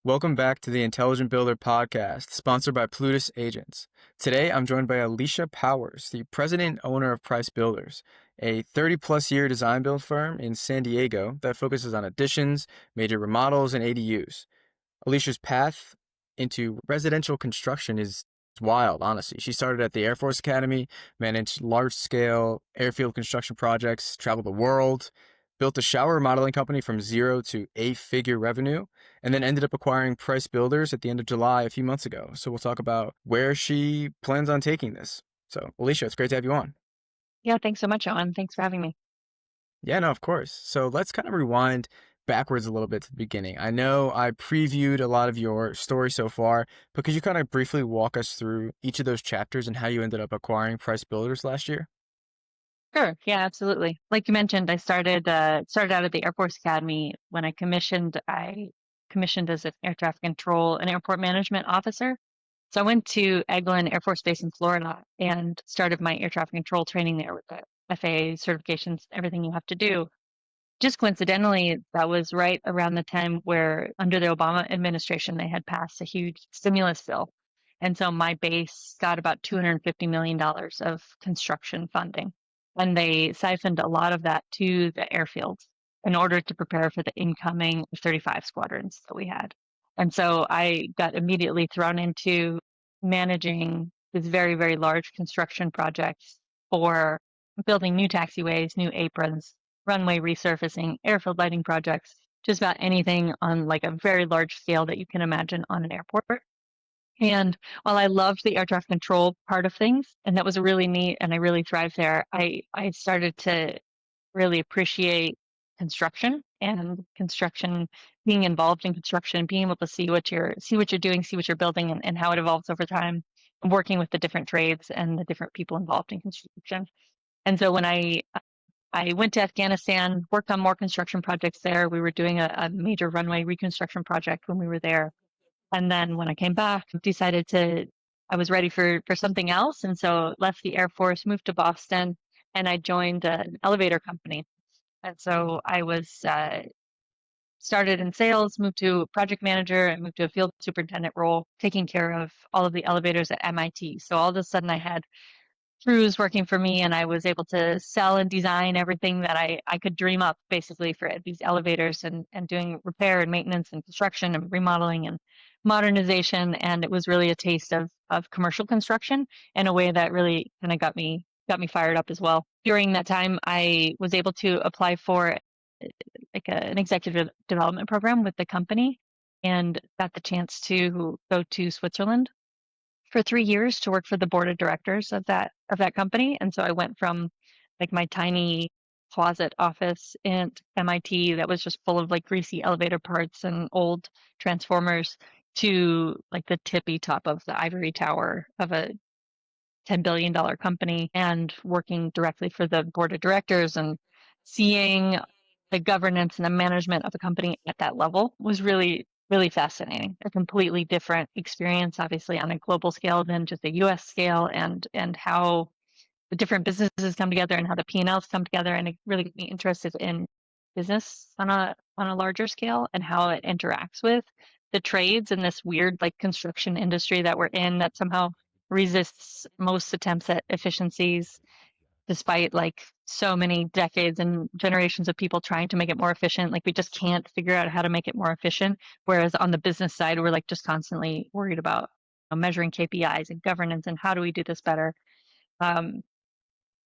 Welcome back to the Intelligent Builder podcast, sponsored by Plutus Agents. Today, I'm joined by Alicia Powers, the president and owner of Price Builders, a 30-plus year design build firm in San Diego that focuses on additions, major remodels, and ADUs. Alicia's path into residential construction is wild, honestly. She started at the Air Force Academy, managed large-scale airfield construction projects, traveled the world, built a shower remodeling company from zero to eight-figure revenue, and then ended up acquiring Price Builders at the end of July a few months ago. So we'll talk about where she plans on taking this. So, Alicia, it's great to have you on. Yeah, thanks so much, Owen. Thanks for having me. Yeah, no, of course. So let's kind of rewind backwards a little bit to the beginning. I know I previewed a lot of your story so far, but could you kind of briefly walk us through each of those chapters and how you ended up acquiring Price Builders last year? Sure. Yeah, absolutely. Like you mentioned, I started out at the Air Force Academy when I commissioned. I commissioned as an air traffic control and airport management officer. So I went to Eglin Air Force Base in Florida and started my air traffic control training there with the FAA certifications, everything you have to do. Just coincidentally, that was right around the time where, under the Obama administration, they had passed a huge stimulus bill. And so my base got about $250 million of construction funding. And they siphoned a lot of that to the airfields in order to prepare for the incoming 35 squadrons that we had. And so I got immediately thrown into managing this very, very large construction projects for building new taxiways, new aprons, runway resurfacing, airfield lighting projects, just about anything on like a very large scale that you can imagine on an airport. And while I loved the air traffic control part of things, and that was really neat, and I really thrived there, I started to really appreciate construction and construction, being involved in construction, being able to see what you're doing, see what you're building, and how it evolves over time, and working with the different trades and the different people involved in construction. And so when I went to Afghanistan, worked on more construction projects there. We were doing a major runway reconstruction project when we were there. And then when I came back, I was ready for something else. And so left the Air Force, moved to Boston, and I joined an elevator company. And so I was started in sales, moved to project manager, and moved to a field superintendent role, taking care of all of the elevators at MIT. So all of a sudden I had crews working for me, and I was able to sell and design everything that I could dream up basically for these elevators, and doing repair and maintenance and construction and remodeling and modernization. And it was really a taste of commercial construction in a way that really kind of got me fired up as well. During that time, I was able to apply for an executive development program with the company and got the chance to go to Switzerland for 3 years to work for the board of directors of that company. And so I went from like my tiny closet office in MIT that was just full of like greasy elevator parts and old transformers to like the tippy top of the ivory tower of a $10 billion company, and working directly for the board of directors and seeing the governance and the management of a company at that level was really, really fascinating. A completely different experience, obviously, on a global scale than just a US scale, and how the different businesses come together and how the P&Ls come together. And it really got me interested in business on a larger scale and how it interacts with the trades in this weird like construction industry that we're in, that somehow resists most attempts at efficiencies, despite like so many decades and generations of people trying to make it more efficient. Like we just can't figure out how to make it more efficient. Whereas on the business side, we're like just constantly worried about measuring KPIs and governance and how do we do this better. Um,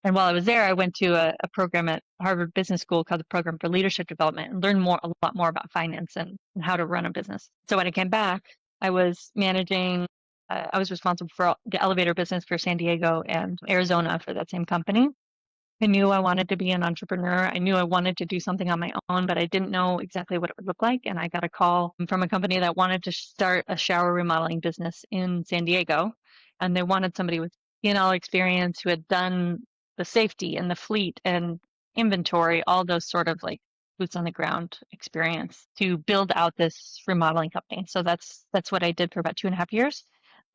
and while I was there, I went to a program at Harvard Business School called the Program for Leadership Development, and learned a lot more about finance and how to run a business. So when I came back, I was managing, I was responsible for the elevator business for San Diego and Arizona for that same company. I knew I wanted to be an entrepreneur. I knew I wanted to do something on my own, but I didn't know exactly what it would look like. And I got a call from a company that wanted to start a shower remodeling business in San Diego. And they wanted somebody with P&L experience who had done the safety and the fleet and inventory, all those sort of like boots on the ground experience to build out this remodeling company. So that's what I did for about 2.5 years.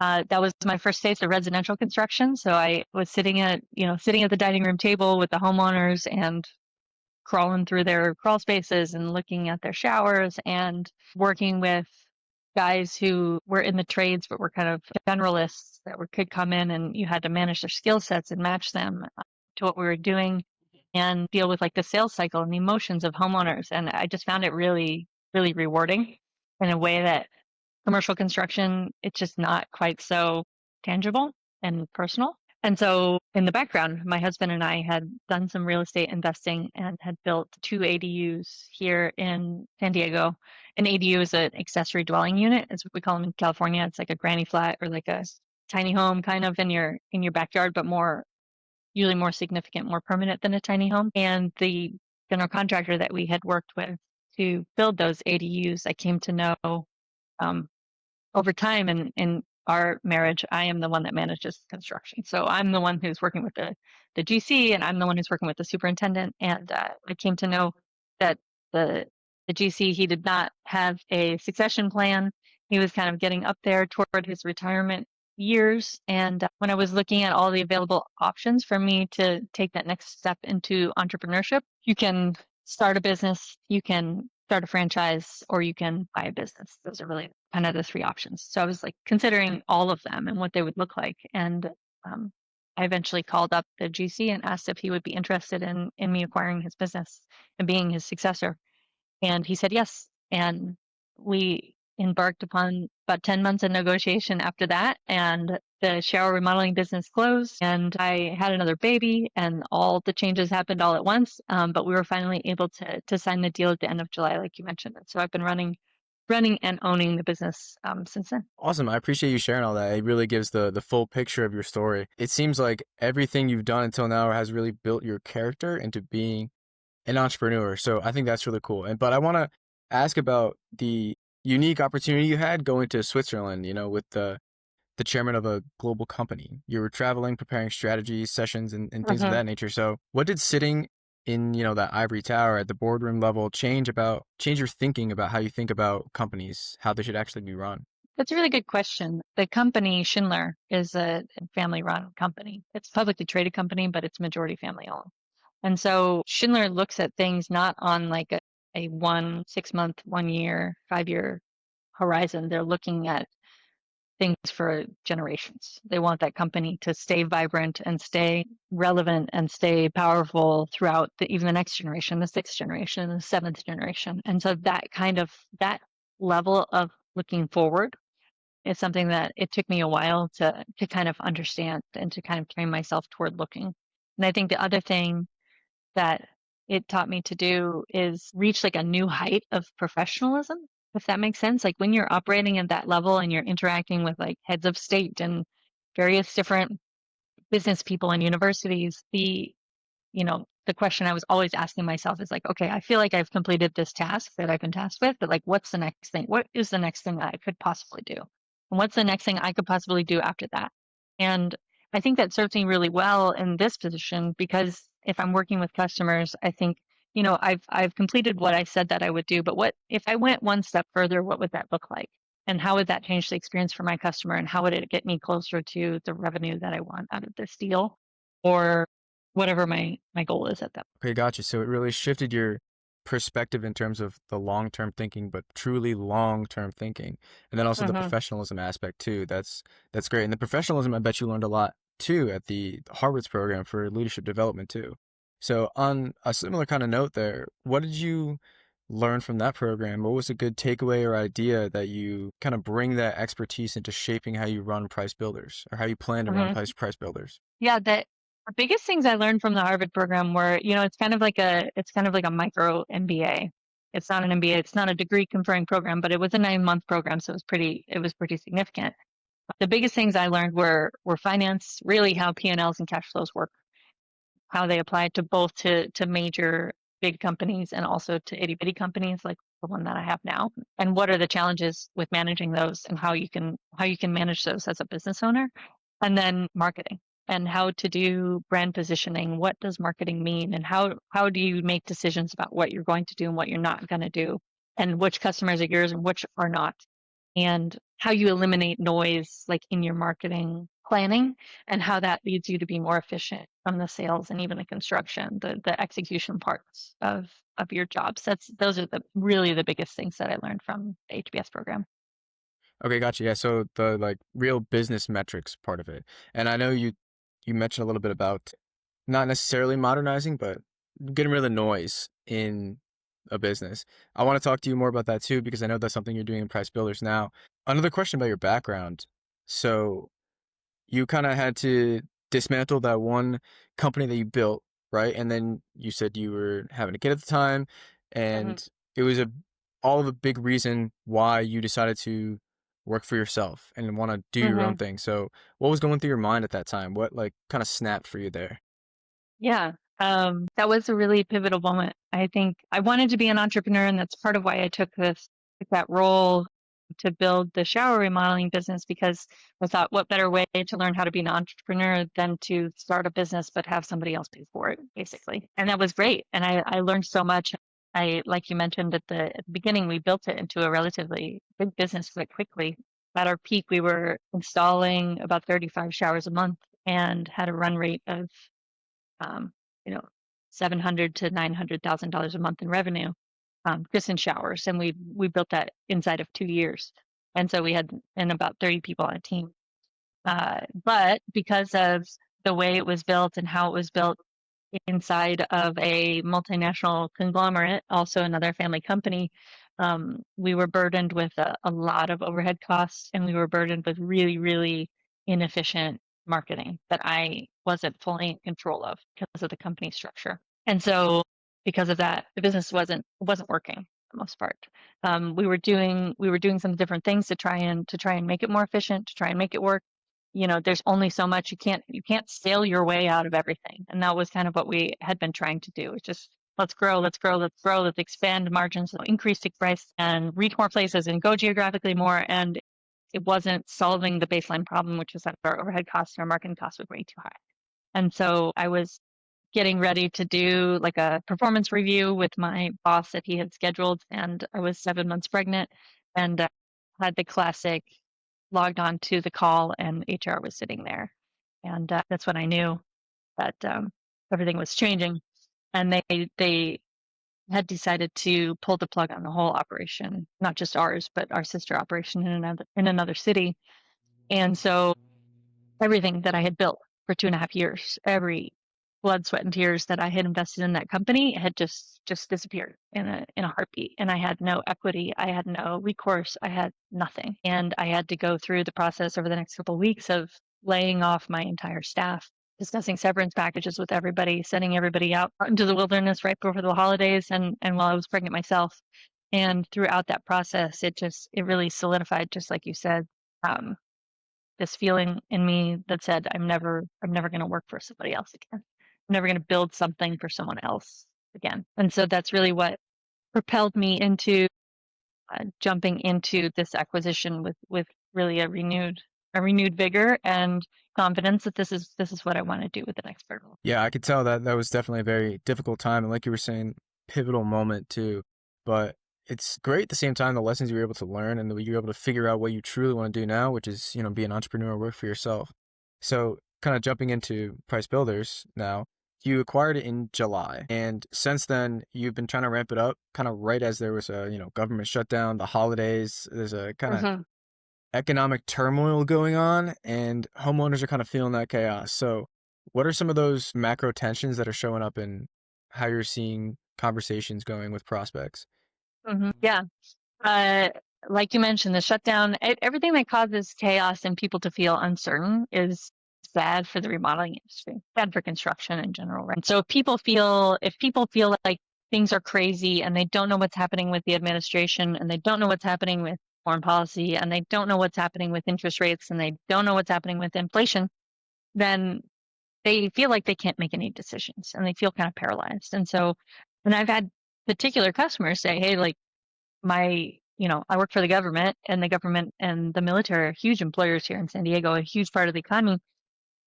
That was my first taste of residential construction. So I was sitting at the dining room table with the homeowners and crawling through their crawl spaces and looking at their showers and working with guys who were in the trades but were kind of generalists that could come in, and you had to manage their skill sets and match them to what we were doing and deal with like the sales cycle and the emotions of homeowners. And I just found it really, really rewarding in a way that commercial construction, it's just not quite so tangible and personal. And so in the background, my husband and I had done some real estate investing and had built 2 ADUs here in San Diego. An ADU is an accessory dwelling unit, is what we call them in California. It's like a granny flat or like a tiny home kind of in your backyard, but usually more significant, more permanent than a tiny home. And the general contractor that we had worked with to build those ADUs, I came to know um, over time in our marriage, I am the one that manages construction. So I'm the one who's working with the GC, and I'm the one who's working with the superintendent. And I came to know that the GC, he did not have a succession plan. He was kind of getting up there toward his retirement years. And when I was looking at all the available options for me to take that next step into entrepreneurship, you can start a business, you can start a franchise, or you can buy a business. Those are really kind of the three options. So I was like considering all of them and what they would look like. And I eventually called up the GC and asked if he would be interested in me acquiring his business and being his successor. And he said yes. And we embarked upon about 10 months of negotiation after that. And the shower remodeling business closed, and I had another baby, and all the changes happened all at once. But we were finally able to sign the deal at the end of July, like you mentioned. And so I've been running and owning the business since then. Awesome. I appreciate you sharing all that. It really gives the full picture of your story. It seems like everything you've done until now has really built your character into being an entrepreneur. So I think that's really cool. But I want to ask about the unique opportunity you had going to Switzerland, with the chairman of a global company. You were traveling, preparing strategies, sessions, and things of Mhm. that nature. So what did sitting in, that ivory tower at the boardroom level change your thinking about how you think about companies, how they should actually be run? That's a really good question. The company Schindler is a family-run company. It's a publicly traded company, but it's majority family-owned. And so Schindler looks at things not on like a 6 month, 1 year, 5 year horizon. They're looking at things for generations. They want that company to stay vibrant and stay relevant and stay powerful throughout even the next generation, the sixth generation, the seventh generation. And so that level of looking forward is something that it took me a while to kind of understand and to kind of train myself toward looking. And I think the other thing that it taught me to do is reach like a new height of professionalism, if that makes sense. Like when you're operating at that level and you're interacting with like heads of state and various different business people and universities, the question I was always asking myself is like, okay, I feel like I've completed this task that I've been tasked with, but like, what's the next thing? What is the next thing that I could possibly do? And what's the next thing I could possibly do after that? And I think that serves me really well in this position because if I'm working with customers, I think, I've completed what I said that I would do, but what if I went one step further, what would that look like? And how would that change the experience for my customer? And how would it get me closer to the revenue that I want out of this deal? Or whatever my goal is at that. Okay, gotcha. So it really shifted your perspective in terms of the long-term thinking, but truly long-term thinking. And then also the Mhm. professionalism aspect too. That's great. And the professionalism, I bet you learned a lot too at the Harvard's program for leadership development too. So on a similar kind of note there, what did you learn from that program? What was a good takeaway or idea that you kind of bring that expertise into shaping how you run price builders or how you plan to run Mhm. price builders? Yeah, the biggest things I learned from the Harvard program were, it's kind of like a micro MBA. It's not an MBA, it's not a degree conferring program, but it was a 9 month program, so it was pretty significant. The biggest things I learned were finance, really how P&Ls and cash flows work, how they apply to both to major big companies and also to itty bitty companies like the one that I have now, and what are the challenges with managing those and how you can manage those as a business owner, and then marketing and how to do brand positioning. What does marketing mean, and how do you make decisions about what you're going to do and what you're not going to do, and which customers are yours and which are not, and how you eliminate noise like in your marketing planning and how that leads you to be more efficient from the sales and even the construction, the execution parts of your jobs. Those are really the biggest things that I learned from the HBS program. Okay, gotcha. Yeah, so the like real business metrics part of it. And I know you mentioned a little bit about not necessarily modernizing, but getting rid of the noise in a business. I want to talk to you more about that too, because I know that's something you're doing in Price Builders now. Another question about your background. So you kind of had to dismantle that one company that you built, right? And then you said you were having a kid at the time, Hmm. and it was a all of a big reason why you decided to work for yourself and want to do your own Hmm. thing. So, what was going through your mind at that time? What like kind of snapped for you there? Yeah, that was a really pivotal moment. I think I wanted to be an entrepreneur, and that's part of why I took that role to build the shower remodeling business because I thought, what better way to learn how to be an entrepreneur than to start a business but have somebody else pay for it, basically. And that was great, and I learned so much. Like you mentioned at the beginning, we built it into a relatively big business quite quickly. At our peak, we were installing about 35 showers a month and had a run rate of um, you know, 700 to $900,000 a month in revenue, just in showers. And we built that inside of 2 years. And so we had and about 30 people on a team. But because of the way it was built and how it was built inside of a multinational conglomerate, also another family company, we were burdened with a lot of overhead costs and we were burdened with really, really inefficient marketing that I wasn't fully in control of because of the company structure. And so because of that, the business wasn't working for the most part. We were doing some different things to try and make it more efficient, to try and make it work. There's only so much you can't sail your way out of everything. And that was kind of what we had been trying to do. It's just let's grow, let's grow, let's grow, let's expand margins, increase ticket price and reach more places and go geographically more. And it wasn't solving the baseline problem, which was that our overhead costs and our marketing costs were way too high. And so I was getting ready to do like a performance review with my boss that he had scheduled, and I was 7 months pregnant and had the classic logged on to the call, and HR was sitting there. And that's when I knew that everything was changing. And they had decided to pull the plug on the whole operation, not just ours, but our sister operation in another city. And so everything that I had built for 2.5 years, every blood, sweat, and tears that I had invested in that company had just disappeared in a heartbeat. And I had no equity, I had no recourse, I had nothing. And I had to go through the process over the next couple of weeks of laying off my entire staff, discussing severance packages with everybody, sending everybody out into the wilderness right before the holidays and while I was pregnant myself. And throughout that process, it really solidified, just like you said, um, this feeling in me that said, I'm never going to work for somebody else again. I'm never going to build something for someone else again. And so that's really what propelled me into jumping into this acquisition with really a renewed vigor and confidence that this is what I want to do with the next vertical. Yeah, I could tell that that was definitely a very difficult time, and like you were saying, pivotal moment too. But it's great at the same time the lessons you were able to learn and that you're able to figure out what you truly want to do now, which is, be an entrepreneur, work for yourself. So, kind of jumping into Price Builders now, you acquired it in July, and since then you've been trying to ramp it up, kind of right as there was a, government shutdown, the holidays. There's a kind of Hmm. economic turmoil going on, and homeowners are kind of feeling that chaos. So, what are some of those macro tensions that are showing up in how you're seeing conversations going with prospects? Yeah. Uh, like you mentioned, the shutdown, everything that causes chaos and people to feel uncertain is bad for the remodeling industry, bad for construction in general, right? So if people feel like things are crazy and they don't know what's happening with the administration and they don't know what's happening with foreign policy and they don't know what's happening with interest rates and they don't know what's happening with inflation, then they feel like they can't make any decisions and they feel kind of paralyzed. And I've had particular customers say, hey, like, I work for the government and the military are huge employers here in San Diego, a huge part of the economy.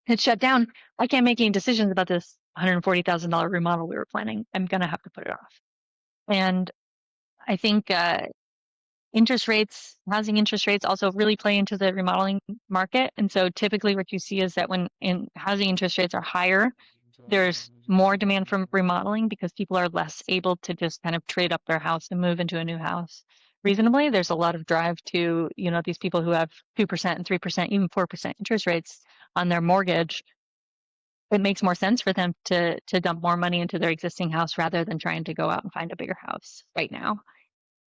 It's shut down. I can't make any decisions about this $140,000 remodel we were planning. I'm going to have to put it off. And I think housing interest rates also really play into the remodeling market. And so typically what you see is that when housing interest rates are higher, there's more demand from remodeling because people are less able to just kind of trade up their house and move into a new house. reasonably. There's a lot of drive to, these people who have 2% and 3%, even 4% interest rates on their mortgage. It makes more sense for them to dump more money into their existing house rather than trying to go out and find a bigger house right now.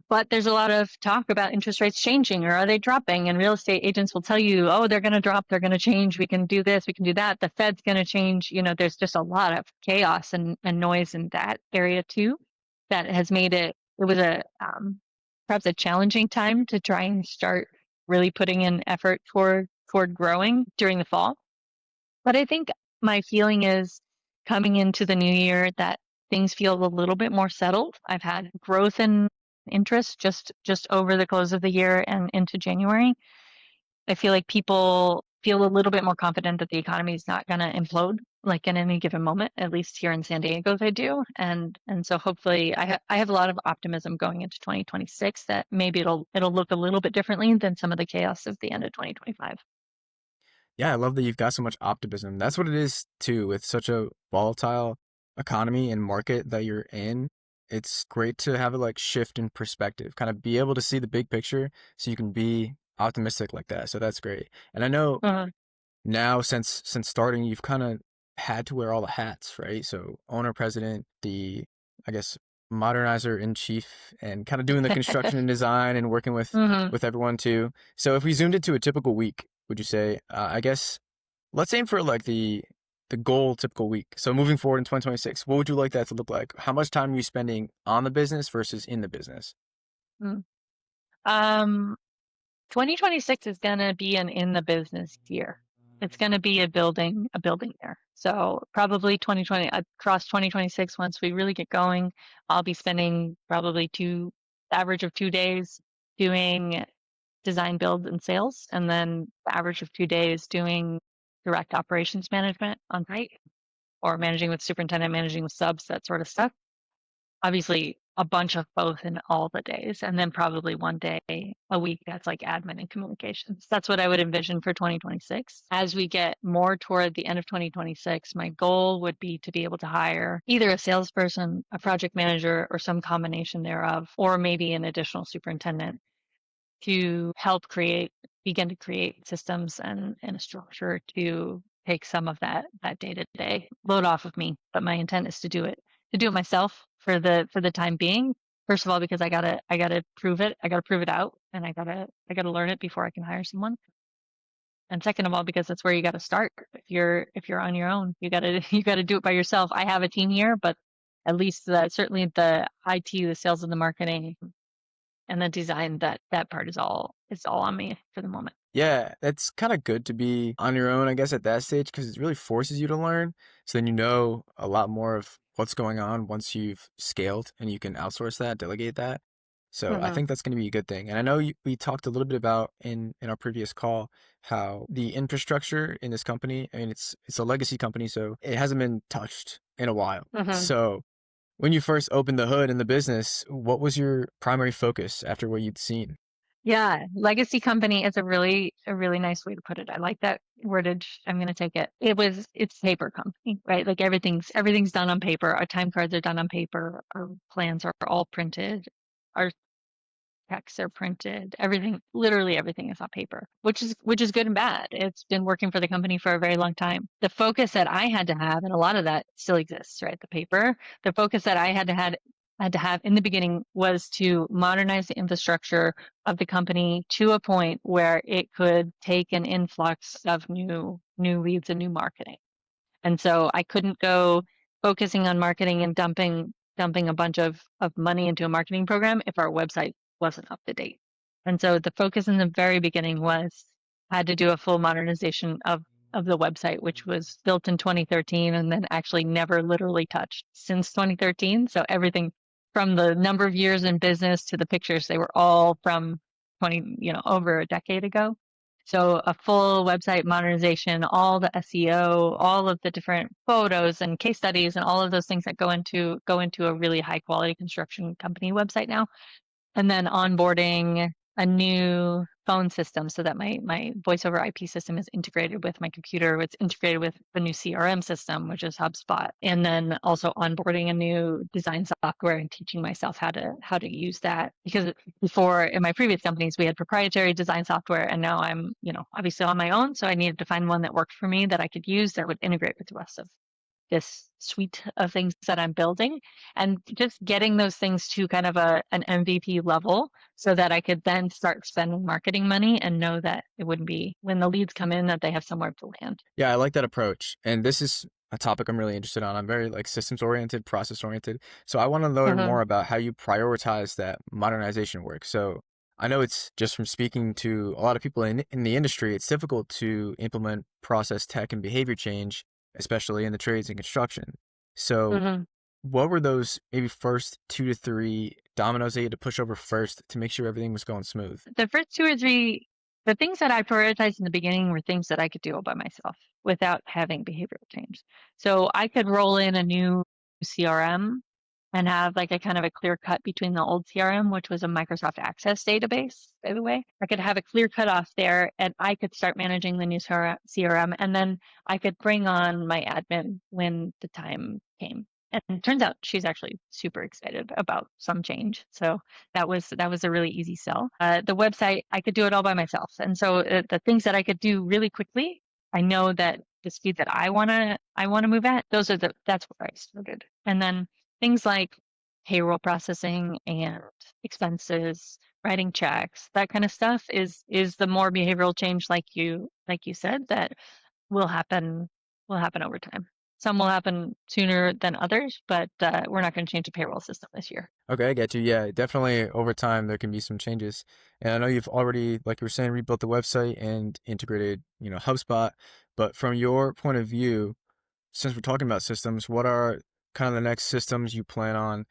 But there's a lot of talk about interest rates changing, or are they dropping? And real estate agents will tell you, oh, they're going to drop, they're going to change. We can do this, we can do that. The Fed's going to change. There's just a lot of chaos and noise in that area too, that has made it was perhaps a challenging time to try and start really putting in effort toward growing during the fall. But I think my feeling is coming into the new year that things feel a little bit more settled. I've had growth in interest just over the close of the year and into January. I feel like people feel a little bit more confident that the economy is not going to implode like in any given moment. At least here in San Diego, they do, and so hopefully, I have a lot of optimism going into 2026 that maybe it'll look a little bit differently than some of the chaos of the end of 2025. Yeah, I love that you've got so much optimism. That's what it is too, with such a volatile economy and market that you're in. It's great to have it like shift in perspective, kind of be able to see the big picture so you can be optimistic like that. So that's great. And I know Uh, now since starting, you've kind of had to wear all the hats, right? So owner, president, the I guess modernizer in chief, and kind of doing the construction and design and working mhm. with everyone too. So if we zoomed into a typical week, would you say? I guess let's aim for like the goal typical week. So moving forward in 2026, what would you like that to look like? How much time are you spending on the business versus in the business? Mm. Um, 2026 is going to be an in the business year. It's going to be a building year. So probably 2020 across 2026, once we really get going, I'll be spending probably average of 2 days doing design, build, and sales, and then the average of 2 days doing direct operations management on site or managing with superintendent, managing with subs, that sort of stuff. Obviously a bunch of both in all the days, and then probably one day a week that's like admin and communications. That's what I would envision for 2026. As we get more toward the end of 2026, my goal would be to be able to hire either a salesperson, a project manager, or some combination thereof, or maybe an additional superintendent to help begin to create systems and a structure to take some of that day to day load off of me. But my intent is to do it myself for the time being. First of all, because I gotta prove it. I gotta prove it out, and I gotta learn it before I can hire someone. And second of all, because that's where you gotta start. If you're on your own, you gotta you gotta do it by yourself. I have a team here, but at least certainly the IT, the sales, and the marketing and the design, that part is all on me for the moment. Yeah, it's kind of good to be on your own, I guess, at that stage because it really forces you to learn. So then you know a lot more of what's going on once you've scaled and you can outsource that, delegate that. So I Hmm. think that's going to be a good thing. And I know we talked a little bit about in our previous call how the infrastructure in this company, I mean, it's a legacy company, so it hasn't been touched in a while. Hmm. So when you first opened the hood in the business, what was your primary focus after what you'd seen? Yeah, legacy company is a really nice way to put it. I like that wordage. I'm gonna take it. It's paper company, right? Like everything's done on paper. Our time cards are done on paper. Our plans are all printed. Our checks are printed. Everything, literally everything is on paper, which is good and bad. It's been working for the company for a very long time. The focus that I had to have, and a lot of that still exists, right? The paper, the focus that I had to have in the beginning was to modernize the infrastructure of the company to a point where it could take an influx of new leads and new marketing. And so I couldn't go focusing on marketing and dumping a bunch of money into a marketing program if our website wasn't up to date. And so the focus in the very beginning was had to do a full modernization of the website, which was built in 2013 and then actually never literally touched since 2013. So everything from the number of years in business to the pictures, they were all from 20, over a decade ago. So a full website modernization, all the SEO, all of the different photos and case studies and all of those things that go into a really high quality construction company website now. And then onboarding a new phone system so that my voice over IP system is integrated with my computer. It's integrated with the new CRM system, which is HubSpot. And then also onboarding a new design software and teaching myself how to use that. Because before in my previous companies, we had proprietary design software, and now I'm, obviously on my own. So I needed to find one that worked for me that I could use that would integrate with the rest of this suite of things that I'm building, and just getting those things to kind of an MVP level so that I could then start spending marketing money and know that it wouldn't be when the leads come in that they have somewhere to land. Yeah, I like that approach. And this is a topic I'm really interested on. I'm very like systems oriented, process oriented. So I want to learn Uh-huh. more about how you prioritize that modernization work. So I know it's just from speaking to a lot of people in the industry, it's difficult to implement process tech and behavior change, especially in the trades and construction. So Uh-huh. what were those maybe first 2 to 3 dominoes that you had to push over first to make sure everything was going smooth? The first two or three, the things that I prioritized in the beginning were things that I could do all by myself without having behavioral change. So I could roll in a new CRM and have like a kind of a clear cut between the old CRM, which was a Microsoft Access database, by the way. I could have a clear cut off there, and I could start managing the new CRM, and then I could bring on my admin when the time came. And it turns out she's actually super excited about some change. So that was a really easy sell. The website, I could do it all by myself, and so the things that I could do really quickly, I know that the speed that I wanna move at, that's where I started, and then things like payroll processing and expenses, writing checks, that kind of stuff is the more behavioral change, like you said, that will happen will happen over time. Some will happen sooner than others, but we're not going to change the payroll system this year. Okay, I get you. Yeah, definitely over time there can be some changes. And I know you've already, like you were saying, rebuilt the website and integrated, HubSpot. But from your point of view, since we're talking about systems, what are kind of the next systems you plan on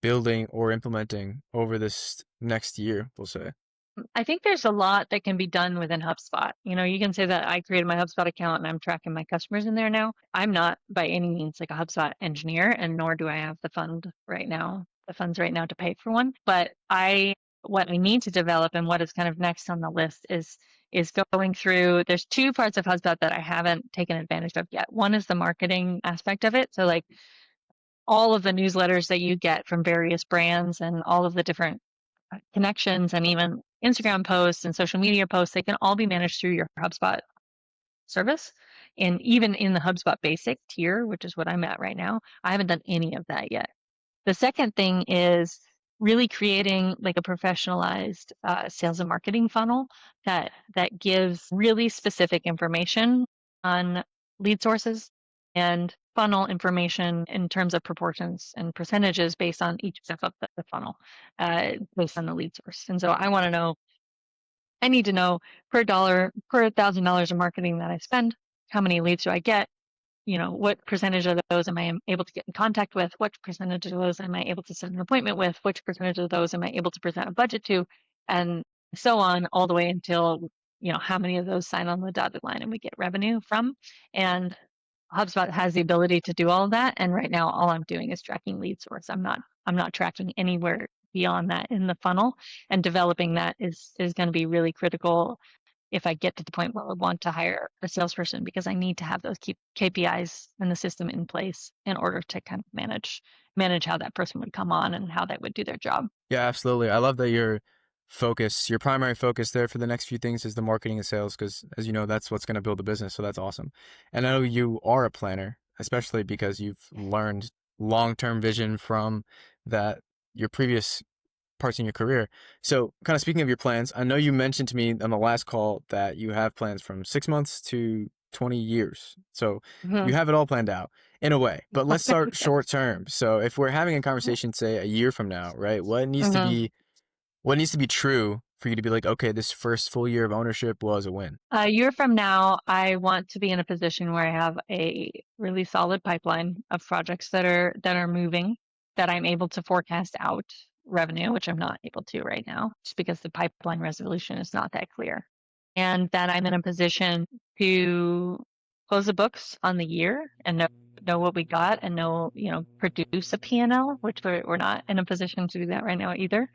building or implementing over this next year, we'll say? I think there's a lot that can be done within HubSpot. You can say that I created my HubSpot account and I'm tracking my customers in there now. I'm not by any means like a HubSpot engineer, and nor do I have the funds right now to pay for one. But what I need to develop and what is kind of next on the list is going through. There's two parts of HubSpot that I haven't taken advantage of yet. One is the marketing aspect of it. So like all of the newsletters that you get from various brands and all of the different connections and even Instagram posts and social media posts, they can all be managed through your HubSpot service. And even in the HubSpot basic tier, which is what I'm at right now, I haven't done any of that yet. The second thing is really creating like a professionalized sales and marketing funnel that gives really specific information on lead sources and funnel information in terms of proportions and percentages based on each step of the funnel, based on the lead source. And so I need to know per $1,000 of marketing that I spend, how many leads do I get? What percentage of those am I able to get in contact with? What percentage of those am I able to set an appointment with? Which percentage of those am I able to present a budget to? And so on, all the way until, how many of those sign on the dotted line and we get revenue from. And HubSpot has the ability to do all of that. And right now, all I'm doing is tracking lead source. I'm not tracking anywhere beyond that in the funnel. And developing that is going to be really critical if I get to the point where I want to hire a salesperson, because I need to have those KPIs and the system in place in order to kind of manage how that person would come on and how they would do their job. Yeah, absolutely. I love that your primary focus there for the next few things is the marketing and sales, because as you know, that's what's going to build the business. So that's awesome. And I know you are a planner, especially because you've learned long-term vision from that your previous parts in your career. So kind of speaking of your plans, I know you mentioned to me on the last call that you have plans from 6 months to 20 years. So Mhm. you have it all planned out in a way, but let's start short term. So if we're having a conversation, say a year from now, right? Mhm. What needs to be true for you to be like, okay, this first full year of ownership was a win? A year from now, I want to be in a position where I have a really solid pipeline of projects that are moving, that I'm able to forecast out revenue, which I'm not able to right now, just because the pipeline resolution is not that clear. And that I'm in a position to close the books on the year and know what we got, and produce a P&L, which we're not in a position to do that right now either.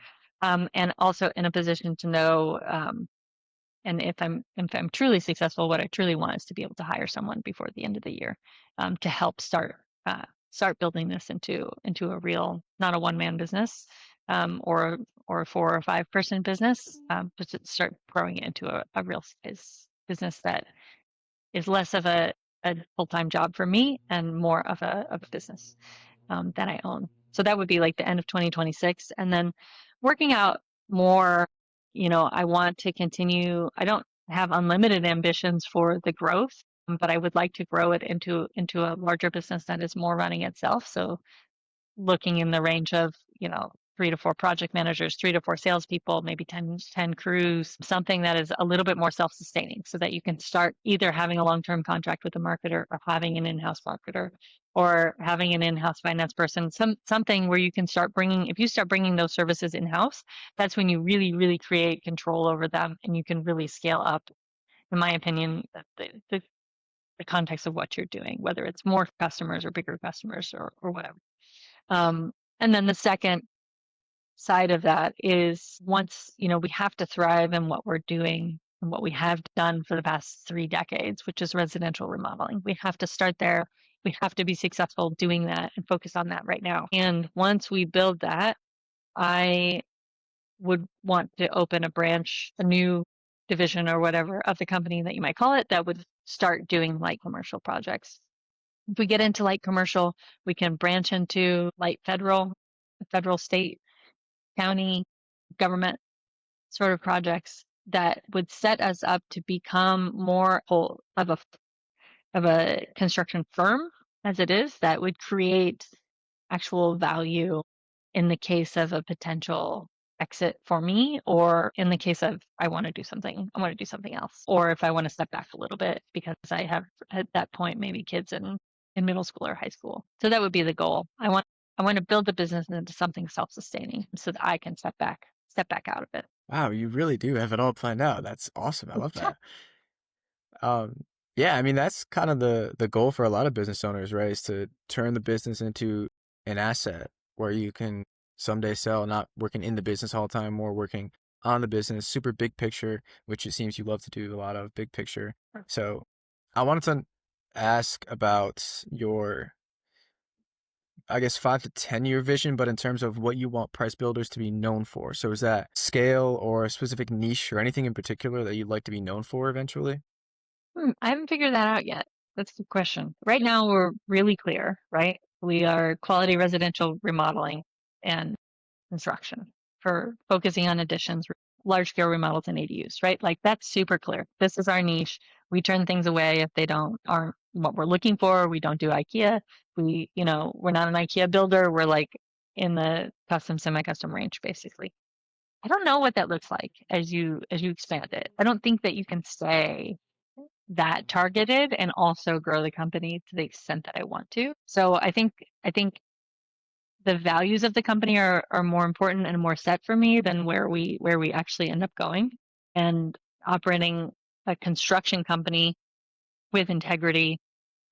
And also in a position to know And if I'm truly successful, what I truly want is to be able to hire someone before the end of the year, to help start building this into a real, not a one-man business, or a 4 or 5 person business, but to start growing it into a real size business that is less of a full-time job for me and more of a business, that I own. So that would be like the end of 2026. And then working out more, I want to continue. I don't have unlimited ambitions for the growth, but I would like to grow it into a larger business that is more running itself. So looking in the range of, 3 to 4 project managers, 3 to 4 salespeople, maybe 10 crews, something that is a little bit more self-sustaining, so that you can start either having a long-term contract with a marketer, or having an in-house marketer, or having an in-house finance person, something where you can start bringing, if you start bringing those services in-house, that's when you really, really create control over them, and you can really scale up, in my opinion, the context of what you're doing, whether it's more customers or bigger customers, or whatever. And then the second side of that is, once, we have to thrive in what we're doing and what we have done for the past 3 decades, which is residential remodeling. We have to start there. We have to be successful doing that and focus on that right now. And once we build that, I would want to open a branch, a new division or whatever of the company that you might call it, that would start doing light commercial projects. If we get into light commercial, we can branch into light federal, state, county, government sort of projects that would set us up to become more of a construction firm, as it is, that would create actual value in the case of a potential exit for me, or in the case of I want to do something else, or if I want to step back a little bit because I have at that point maybe kids in middle school or high school. So that would be the goal. I want to build the business into something self-sustaining, so that I can step back out of it. Wow, you really do have it all planned out. That's awesome. I love that. Um, yeah, I mean, that's kind of the goal for a lot of business owners, right? Is to turn the business into an asset where you can someday sell, not working in the business all the time, more working on the business, super big picture, which it seems you love to do a lot of big picture. So I wanted to ask about your, I guess, 5 to 10 year vision, but in terms of what you want price builders to be known for. So is that scale or a specific niche or anything in particular that you'd like to be known for eventually? I haven't figured that out yet. That's a good question. Right now, we're really clear, right? We are quality residential remodeling and construction, for focusing on additions, large scale remodels, and ADUs, right? Like, that's super clear. This is our niche. We turn things away if they aren't what we're looking for. We don't do IKEA. We're not an IKEA builder. We're like in the custom, semi-custom range, basically. I don't know what that looks like as you expand it. I don't think that you can stay that targeted and also grow the company to the extent that I want to. So I think the values of the company are more important and more set for me than where we actually end up going. And operating a construction company with integrity,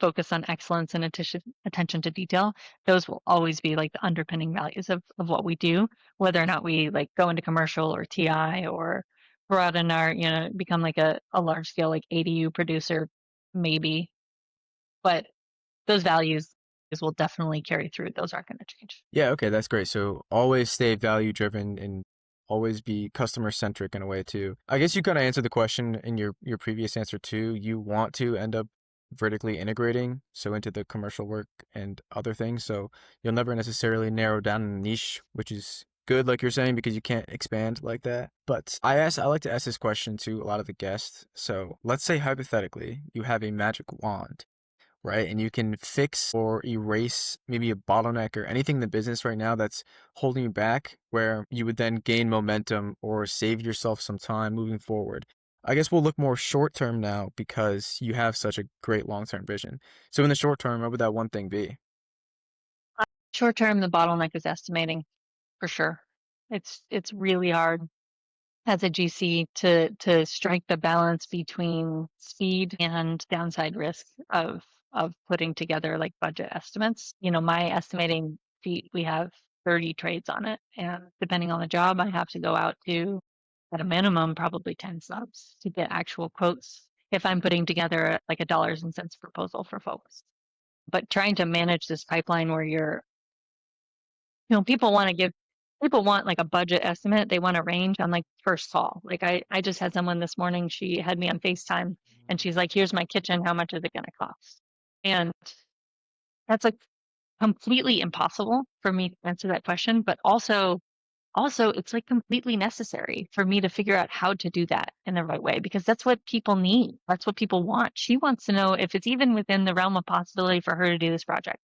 focus on excellence, and attention to detail, those will always be like the underpinning values of what we do, whether or not we like go into commercial or TI, or broaden our, become like a large scale like ADU producer, maybe. But those values will definitely carry through. Those aren't going to change. Yeah, okay, that's great. So always stay value driven and always be customer centric in a way too. I guess you kind of answered the question in your previous answer too. You want to end up vertically integrating so into the commercial work and other things. So you'll never necessarily narrow down a niche, which is good, like you're saying, because you can't expand like that. But I like to ask this question to a lot of the guests. So let's say hypothetically you have a magic wand, right? And you can fix or erase maybe a bottleneck or anything in the business right now that's holding you back, where you would then gain momentum or save yourself some time moving forward. I guess we'll look more short term now because you have such a great long term vision. So in the short term, what would that one thing be? Short term, the bottleneck is estimating, for sure. It's really hard as a GC to strike the balance between speed and downside risk of putting together like budget estimates. My estimating sheet, we have 30 trades on it, and depending on the job, I have to go out to at a minimum, probably 10 subs to get actual quotes if I'm putting together like a dollars and cents proposal for folks. But trying to manage this pipeline where people want like a budget estimate. They want a range on like first call. Like I just had someone this morning, she had me on FaceTime and she's like, here's my kitchen. How much is it going to cost? And that's like completely impossible for me to answer that question, but also it's like completely necessary for me to figure out how to do that in the right way, because that's what people need. That's what people want. She wants to know if it's even within the realm of possibility for her to do this project,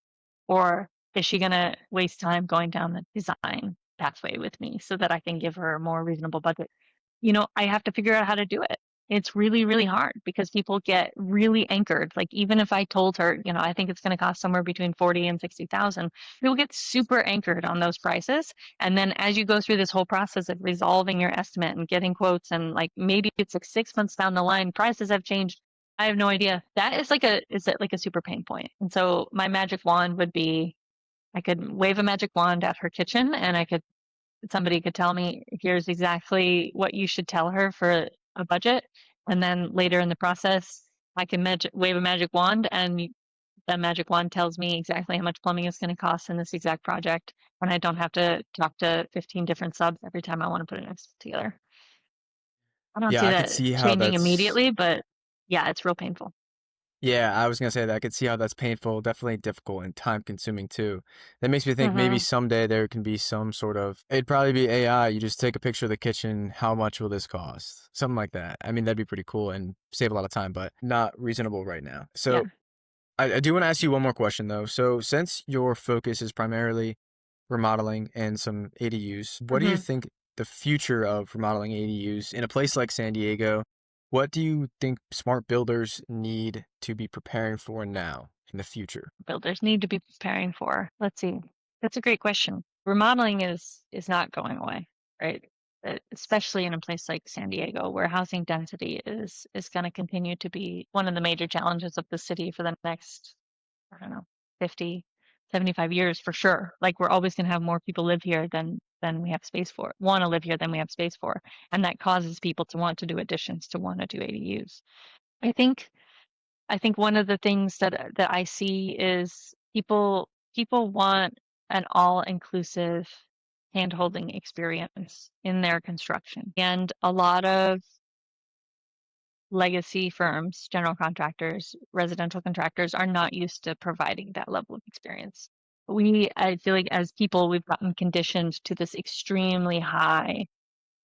or is she going to waste time going down the design pathway with me so that I can give her a more reasonable budget. I have to figure out how to do it. It's really, really hard because people get really anchored. Like even if I told her, I think it's going to cost somewhere between 40 and 60,000, people get super anchored on those prices. And then as you go through this whole process of resolving your estimate and getting quotes, and like maybe it's like 6 months down the line, prices have changed. I have no idea. That is like a super pain point. And so my magic wand would be, I could wave a magic wand at her kitchen and somebody could tell me, here's exactly what you should tell her for a budget. And then later in the process, I can wave a magic wand and that magic wand tells me exactly how much plumbing is going to cost in this exact project. And I don't have to talk to 15 different subs every time I want to put an estimate together. I don't Yeah, see I could that see how changing that's. immediately, but yeah, it's real painful. Yeah, I was gonna say that. I could see how that's painful, definitely difficult and time consuming too. That makes me think maybe Mm-hmm. someday there can be some sort of, it'd probably be AI. You just take a picture of the kitchen. How much will this cost? Something like that. I mean, that'd be pretty cool and save a lot of time, but not reasonable right now. Yeah. So I do want to ask you one more question though. So since your focus is primarily remodeling and some ADUs, what do you Mm-hmm. think the future of remodeling ADUs in a place like San Diego? What do you think smart builders need to be preparing for now in the future? Builders need to be preparing for? Let's see. That's a great question. Remodeling is not going away, right? Especially in a place like San Diego, where housing density is going to continue to be one of the major challenges of the city for the next, I don't know, 50, 75 years for sure. Like we're always going to have more people live here than we have space for. Want to live here than we have space for, and that causes people to want to do additions, to want to do ADUs. I think I think one of the things that I see is people want an all-inclusive hand-holding experience in their construction. And a lot of legacy firms, general contractors, residential contractors are not used to providing that level of experience. I feel like as people, we've gotten conditioned to this extremely high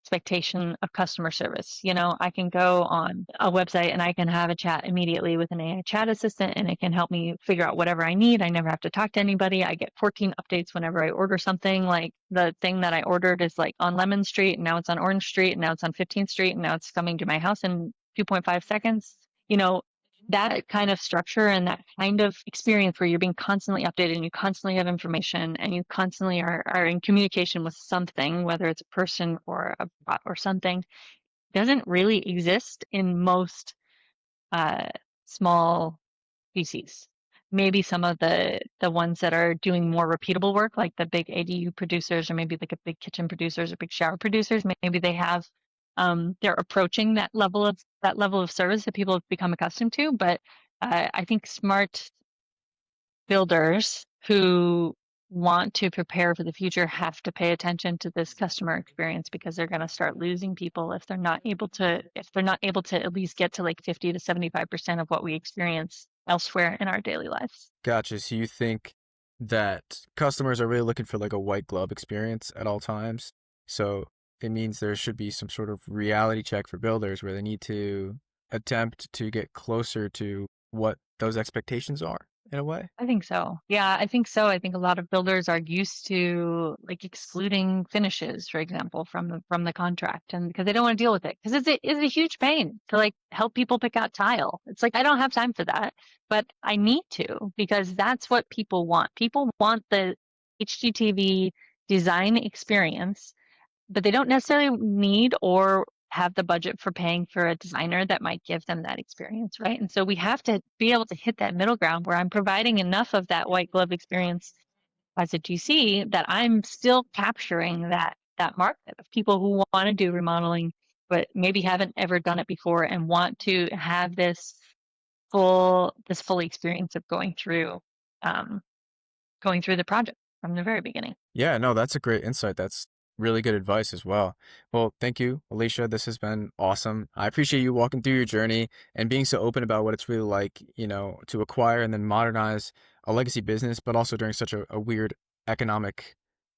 expectation of customer service. I can go on a website and I can have a chat immediately with an AI chat assistant and it can help me figure out whatever I need. I never have to talk to anybody. I get 14 updates whenever I order something. Like the thing that I ordered is like on Lemon Street and now it's on Orange Street and now it's on 15th Street and now it's coming to my house in 2.5 seconds. You know, that kind of structure and that kind of experience where you're being constantly updated and you constantly have information and you constantly are in communication with something, whether it's a person or a bot or something, doesn't really exist in most uh, small PCs. Maybe some of the ones that are doing more repeatable work, like the big ADU producers, or maybe like a big kitchen producers or big shower producers, maybe they have they're approaching that level of service that people have become accustomed to. But I think smart builders who want to prepare for the future have to pay attention to this customer experience, because they're going to start losing people if they're not able to at least get to like 50 to 75% of what we experience elsewhere in our daily lives. Gotcha. So you think that customers are really looking for like a white glove experience at all times. So it means there should be some sort of reality check for builders where they need to attempt to get closer to what those expectations are in a way. I think so. Yeah, I think so. I think a lot of builders are used to like excluding finishes, for example, from the contract, and because they don't want to deal with it, because it's a huge pain to like help people pick out tile. It's like I don't have time for that, but I need to, because that's what people want. People want the HGTV design experience, but they don't necessarily need or have the budget for paying for a designer that might give them that experience, right? And so we have to be able to hit that middle ground where I'm providing enough of that white glove experience as a GC that I'm still capturing that market of people who want to do remodeling but maybe haven't ever done it before and want to have this full experience of um, going through the project from the very beginning. Yeah, no, that's a great insight. That's really good advice as well. Well, thank you, Alicia. This has been awesome. I appreciate you walking through your journey and being so open about what it's really like, to acquire and then modernize a legacy business, but also during such a weird economic,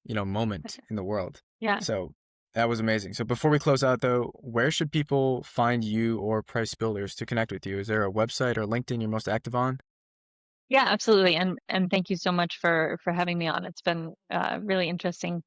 moment in the world. Yeah. So that was amazing. So before we close out though, where should people find you or Price Builders to connect with you? Is there a website or LinkedIn you're most active on? Yeah, absolutely. And thank you so much for having me on. It's been really interesting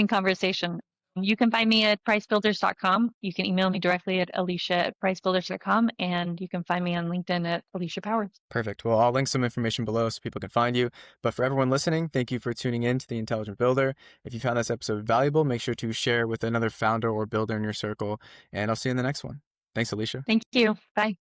conversation. You can find me at pricebuilders.com. You can email me directly at alicia@pricebuilders.com, and you can find me on LinkedIn at Alicia Powers. Perfect. Well, I'll link some information below so people can find you. But for everyone listening, thank you for tuning in to The Intelligent Builder. If you found this episode valuable, make sure to share with another founder or builder in your circle. And I'll see you in the next one. Thanks, Alicia. Thank you. Bye.